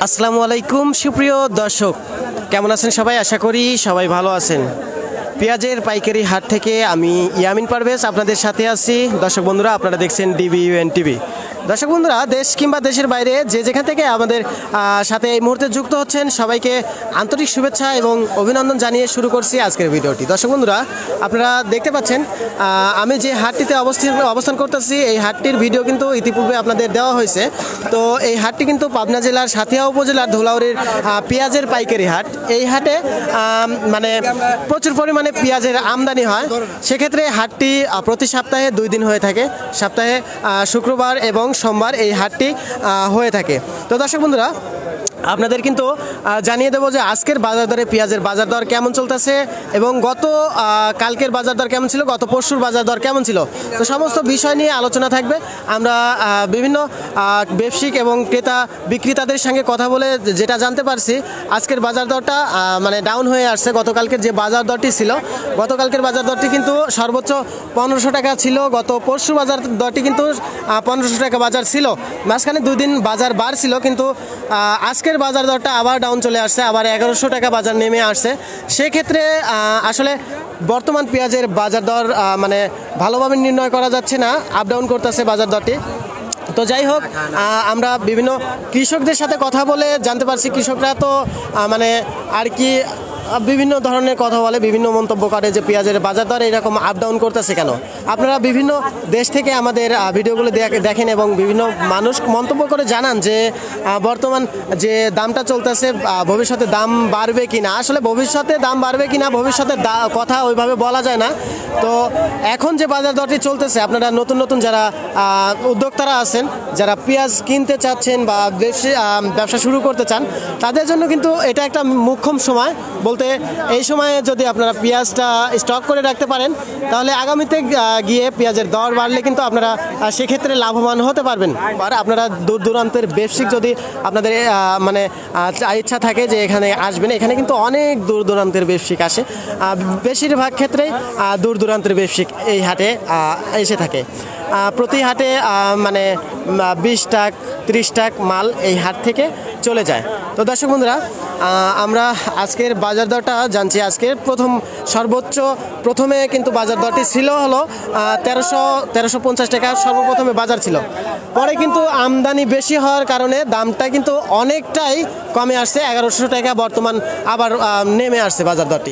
আসসালামু আলাইকুম সুপ্রিয় দর্শক, কেমন আছেন সবাই? আশা করি সবাই ভালো আছেন। পেঁয়াজের পাইকারি হাট থেকে আমি ইয়ামিন পারভেজ আপনাদের সাথে আছি। দর্শক বন্ধুরা, আপনারা দেখছেন DBUN টিভি। দর্শক বন্ধুরা, দেশ কিংবা দেশের বাইরে যে যেখান থেকে আমাদের সাথে এই মুহূর্তে যুক্ত হচ্ছেন, সবাইকে আন্তরিক শুভেচ্ছা এবং অভিনন্দন জানিয়ে শুরু করছি আজকের ভিডিওটি। দর্শক বন্ধুরা, আপনারা দেখতে পাচ্ছেন আমি যে হাটটিতে অবস্থান করতেছি, এই হাটটির ভিডিও কিন্তু ইতিপূর্বে আপনাদের দেওয়া হয়েছে। তো এই হাটটি কিন্তু পাবনা জেলার সাথিয়া উপজেলার ধুলাউড়ির পেঁয়াজের পাইকারি হাট। এই হাটে মানে প্রচুর পরিমাণে পেঁয়াজের আমদানি হয়। সেক্ষেত্রে হাটটি প্রতি সপ্তাহে 2 দিন হয়ে থাকে। সপ্তাহে শুক্রবার এবং সোমবার এই হাটটি হয়ে থাকে। তো দর্শক বন্ধুরা, আপনাদের কিন্তু জানিয়ে দেবো যে আজকের বাজার দরে পেঁয়াজের বাজার দর কেমন চলতেছে এবং গত কালকের বাজার দর কেমন ছিল, গত পরশুর বাজার দর কেমন ছিল। তো সমস্ত বিষয় নিয়ে আলোচনা থাকবে। আমরা বিভিন্ন ব্যবসায়িক এবং ক্রেতা বিক্রেতাদের সঙ্গে কথা বলে যেটা জানতে পারছি, আজকের বাজার দরটা মানে ডাউন হয়ে আসছে। গতকালকের যে বাজার দরটি ছিল, গতকালকের বাজার দরটি কিন্তু সর্বোচ্চ 1500 টাকা ছিল। গত পরশু বাজার দরটি কিন্তু 1500 টাকা বাজার ছিল। মাঝখানে 2 দিন বাজার বাড়ছিল, কিন্তু আজকের বাজার দরটা আবার ডাউন চলে আসছে, আবার 1100 টাকা বাজার নেমে আসছে। সেক্ষেত্রে আসলে বর্তমান পেঁয়াজের বাজার দর মানে ভালোভাবে নির্ণয় করা যাচ্ছে না, আপ ডাউন করতেছে বাজার দরটি। তো যাই হোক, আমরা বিভিন্ন কৃষকদের সাথে কথা বলে জানতে পারছি, কৃষকরা তো মানে আর কি বিভিন্ন ধরনের কথা বলে, বিভিন্ন মন্তব্য করে যে পেঁয়াজের বাজার দর এরকম আপ ডাউন করতেছে কেন। আপনারা বিভিন্ন দেশ থেকে আমাদের ভিডিওগুলো দেখেন এবং বিভিন্ন মানুষ মন্তব্য করে জানান যে বর্তমান যে দামটা চলতেছে, ভবিষ্যতে দাম বাড়বে কি না। আসলে ভবিষ্যতে দাম বাড়বে কি না, ভবিষ্যতে কথা ওইভাবে বলা যায় না। তো এখন যে বাজার দরটি চলতেছে, আপনারা নতুন নতুন যারা উদ্যোক্তারা আছেন, যারা পেঁয়াজ কিনতে চাচ্ছেন বা ব্যবসা শুরু করতে চান, তাদের জন্য কিন্তু এটা একটা মোক্ষম সময়। বলতে এই সময়ে যদি আপনারা পেঁয়াজটা স্টক করে রাখতে পারেন, তাহলে আগামীতে গিয়ে পেঁয়াজের দর বাড়লে কিন্তু আপনারা সেক্ষেত্রে লাভবান হতে পারবেন। আর আপনারা দূর দূরান্তের ব্যবসায়িক যদি আপনাদের মানে ইচ্ছা থাকে যে এখানে আসবেন, এখানে কিন্তু অনেক দূর দূরান্তের ব্যবসায়িক আসে। বেশিরভাগ ক্ষেত্রেই দূর দূরান্তের ব্যবসায়িক এই হাটে এসে থাকে। প্রতি হাটে মানে 20 টাকা 30 টাকা মাল এই হাট থেকে চলে যায়। তো দর্শক বন্ধুরা, আমরা আজকের বাজার দরটা জানছি। আজকের প্রথমে কিন্তু বাজার দরটি ছিল হলো 1350 টাকা সর্বপ্রথমে বাজার ছিল। পরে কিন্তু আমদানি বেশি হওয়ার কারণে দামটা কিন্তু অনেকটাই কমে আসছে, 1100 টাকা বর্তমান আবার নেমে আসছে বাজার দরটি।